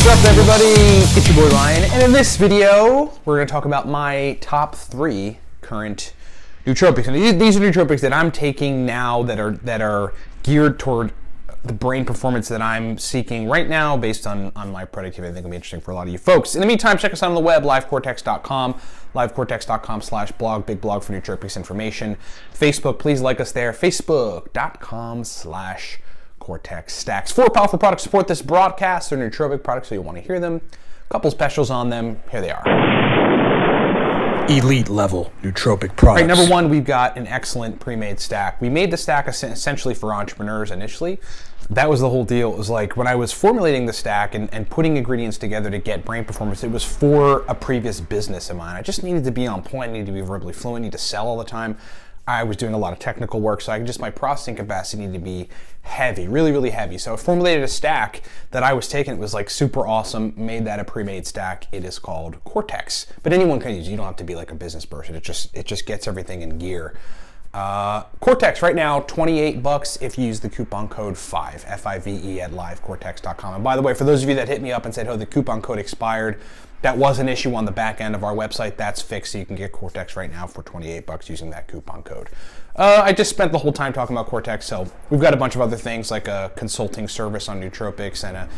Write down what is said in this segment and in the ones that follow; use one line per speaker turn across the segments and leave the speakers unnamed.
What's up, everybody? It's your boy Ryan, and in this video, we're going to talk about my top 3 current nootropics. And these are nootropics that I'm taking now that are geared toward the brain performance that I'm seeking right now based on my productivity. I think it'll be interesting for a lot of you folks. In the meantime, check us out on the web, livecortex.com, livecortex.com/blog, big blog for nootropics information. Facebook, please like us there, facebook.com/Cortex Stacks. 4 powerful products support this broadcast. They're nootropic products, so you'll want to hear them. A couple specials on them. Here they are.
Elite level nootropic products.
All right, number 1, we've got an excellent pre-made stack. We made the stack essentially for entrepreneurs initially. That was the whole deal. It was like when I was formulating the stack and putting ingredients together to get brain performance, it was for a previous business of mine. I just needed to be on point, I needed to be verbally fluent, I needed to sell all the time. I was doing a lot of technical work, so my processing capacity needed to be heavy, really, really heavy. So I formulated a stack that I was taking. It was like super awesome, made that a pre-made stack. It is called Cortex. But anyone can use it. You don't have to be like a business person. It just gets everything in gear. Cortex right now, $28 if you use the coupon code 5, F-I-V-E at livecortex.com. And by the way, for those of you that hit me up and said, oh, the coupon code expired, that was an issue on the back end of our website. That's fixed, so you can get Cortex right now for $28 using that coupon code. I just spent the whole time talking about Cortex, so we've got a bunch of other things like a consulting service on nootropics and a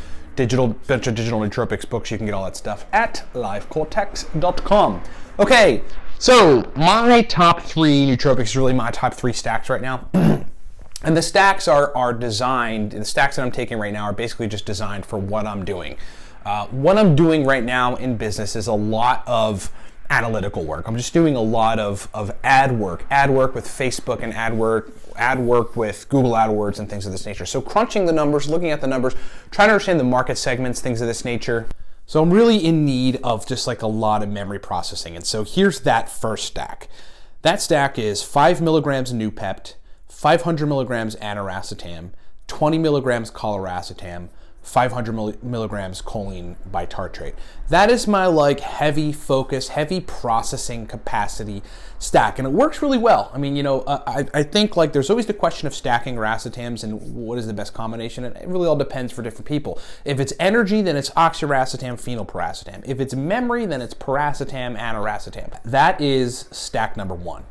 bunch of digital nootropics books. You can get all that stuff at livecortex.com. Okay, so my top 3 nootropics, really my top 3 stacks right now. And the stacks are designed, the stacks that I'm taking right now are basically just designed for what I'm doing. What I'm doing right now in business is a lot of analytical work. I'm just doing a lot of ad work with Facebook and ad work with Google AdWords and things of this nature. So crunching the numbers, looking at the numbers, trying to understand the market segments, things of this nature. So I'm really in need of just like a lot of memory processing. And so here's that first stack. That stack is 5 milligrams Noopept, 500 milligrams aniracetam, 20 milligrams coliracetam, 500 milligrams choline bitartrate. That is my like heavy focus, heavy processing capacity stack, and it works really well. I mean, you know, I think like there's always the question of stacking racetams and what is the best combination, and it really all depends for different people. If it's energy, then it's oxiracetam, phenylpiracetam. If it's memory, then it's piracetam, aniracetam. That is stack number 1.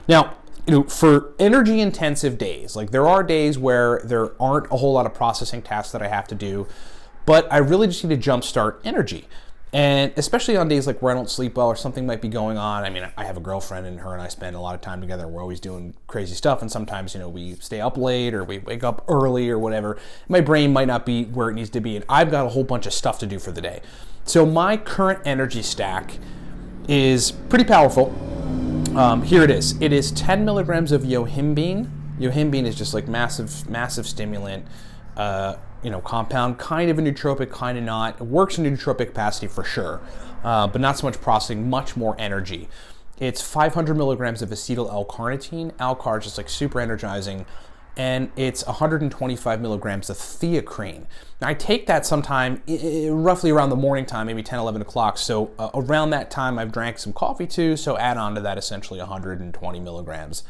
Now, you know, for energy intensive days, like there are days where there aren't a whole lot of processing tasks that I have to do, but I really just need to jumpstart energy. And especially on days like where I don't sleep well or something might be going on. I mean, I have a girlfriend and her and I spend a lot of time together. We're always doing crazy stuff. And sometimes, you know, we stay up late or we wake up early or whatever. My brain might not be where it needs to be. And I've got a whole bunch of stuff to do for the day. So my current energy stack is pretty powerful. Here it is. It is 10 milligrams of yohimbine. Yohimbine is just like massive stimulant, compound, kind of a nootropic, kind of not. It works in nootropic capacity for sure, but not so much processing, much more energy. It's 500 milligrams of acetyl L-carnitine. L-car is just like super energizing. And it's 125 milligrams of theacrine. Now I take that sometime roughly around the morning time, maybe 10, 11 o'clock. So around that time I've drank some coffee too, so add on to that essentially 120 milligrams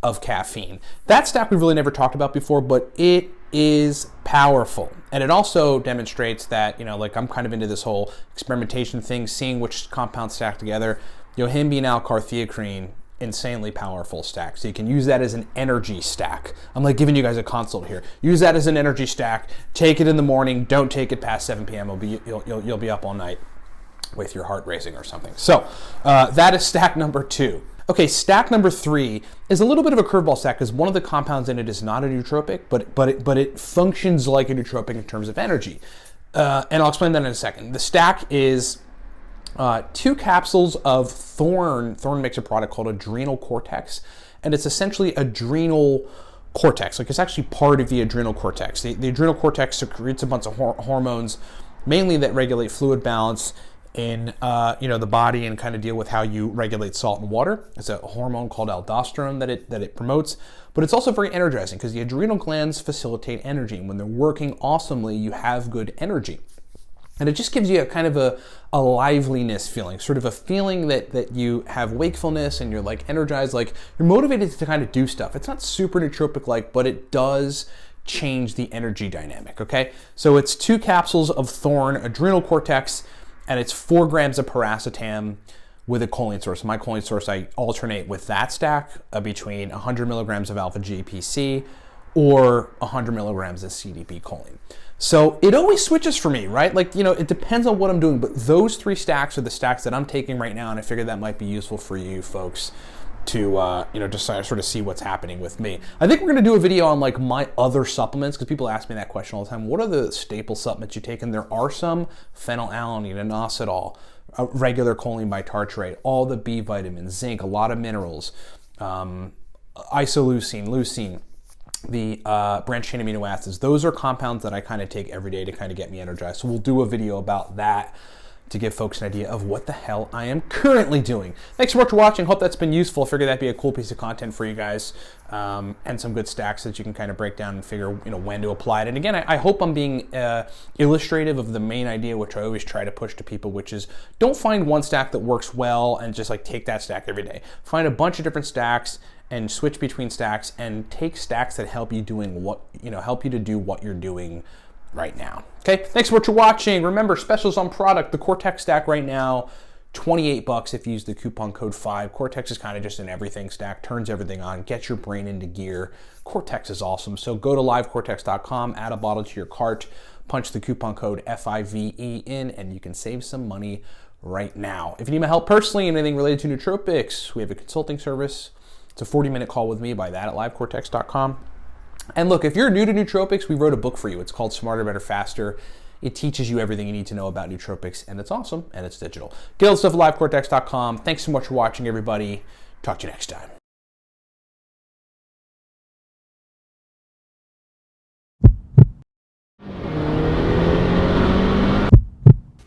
of caffeine. That stack we've really never talked about before, but it is powerful. And it also demonstrates that, you know, like I'm kind of into this whole experimentation thing, seeing which compounds stack together. Yohimbine, L-car, theacrine, insanely powerful stack. So you can use that as an energy stack. I'm like giving you guys a consult here. Use that as an energy stack. Take it in the morning. Don't take it past 7 p.m. You'll be up all night with your heart racing or something. So that is stack number 2. Okay, stack number 3 is a little bit of a curveball stack because one of the compounds in it is not a nootropic, but it functions like a nootropic in terms of energy. And I'll explain that in a second. The stack is 2 capsules of Thorne makes a product called Adrenal Cortex, and it's essentially adrenal cortex. Like it's actually part of the adrenal cortex. The adrenal cortex secretes a bunch of hormones, mainly that regulate fluid balance in the body and kind of deal with how you regulate salt and water. It's a hormone called aldosterone that it promotes, but it's also very energizing because the adrenal glands facilitate energy, and when they're working awesomely, you have good energy. And it just gives you a kind of a liveliness feeling, sort of a feeling that you have wakefulness and you're like energized, like you're motivated to kind of do stuff. It's not super nootropic-like, but it does change the energy dynamic, okay? So it's 2 capsules of Thorne adrenal cortex, and it's 4 grams of paracetam with a choline source. My choline source, I alternate with that stack between 100 milligrams of alpha GPC or 100 milligrams of CDP choline. So it always switches for me, right? Like, you know, it depends on what I'm doing, but those 3 stacks are the stacks that I'm taking right now, and I figured that might be useful for you folks to, you know, just sort of see what's happening with me. I think we're gonna do a video on like my other supplements, because people ask me that question all the time. What are the staple supplements you take? And there are some: phenylalanine, inositol, regular choline bitartrate, all the B vitamins, zinc, a lot of minerals, isoleucine, leucine, the branched chain amino acids. Those are compounds that I kind of take every day to kind of get me energized. So we'll do a video about that to give folks an idea of what the hell I am currently doing. Thanks so much for watching. Hope that's been useful. I figured that'd be a cool piece of content for you guys, and some good stacks that you can kind of break down and figure, you know, when to apply it. And again, I hope I'm being illustrative of the main idea, which I always try to push to people, which is don't find one stack that works well and just like take that stack every day. Find a bunch of different stacks and switch between stacks, and take stacks that help you doing what, you know, help you to do what you're doing right now. Okay, thanks so much for watching. Remember, specials on product. The Cortex stack right now, $28 if you use the coupon code 5. Cortex is kind of just an everything stack, turns everything on, gets your brain into gear. Cortex is awesome. So go to livecortex.com, add a bottle to your cart, punch the coupon code FIVE in, and you can save some money right now. If you need my help personally in anything related to nootropics, we have a consulting service. It's a 40-minute call with me. Buy that at livecortex.com. And look, if you're new to nootropics, we wrote a book for you. It's called Smarter, Better, Faster. It teaches you everything you need to know about nootropics, and it's awesome, and it's digital. Get all the stuff at livecortex.com. Thanks so much for watching, everybody. Talk to you next time.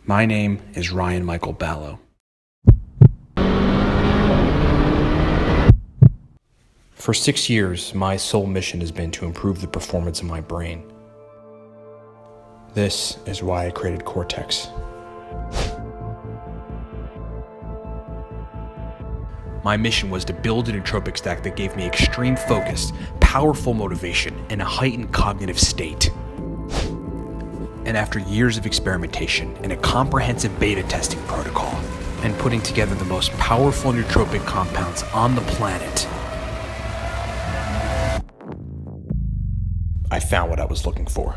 My name is Ryan Michael Ballo. For 6 years, my sole mission has been to improve the performance of my brain. This is why I created Cortex. My mission was to build a nootropic stack that gave me extreme focus, powerful motivation, and a heightened cognitive state. And after years of experimentation and a comprehensive beta testing protocol, and putting together the most powerful nootropic compounds on the planet, I found what I was looking for.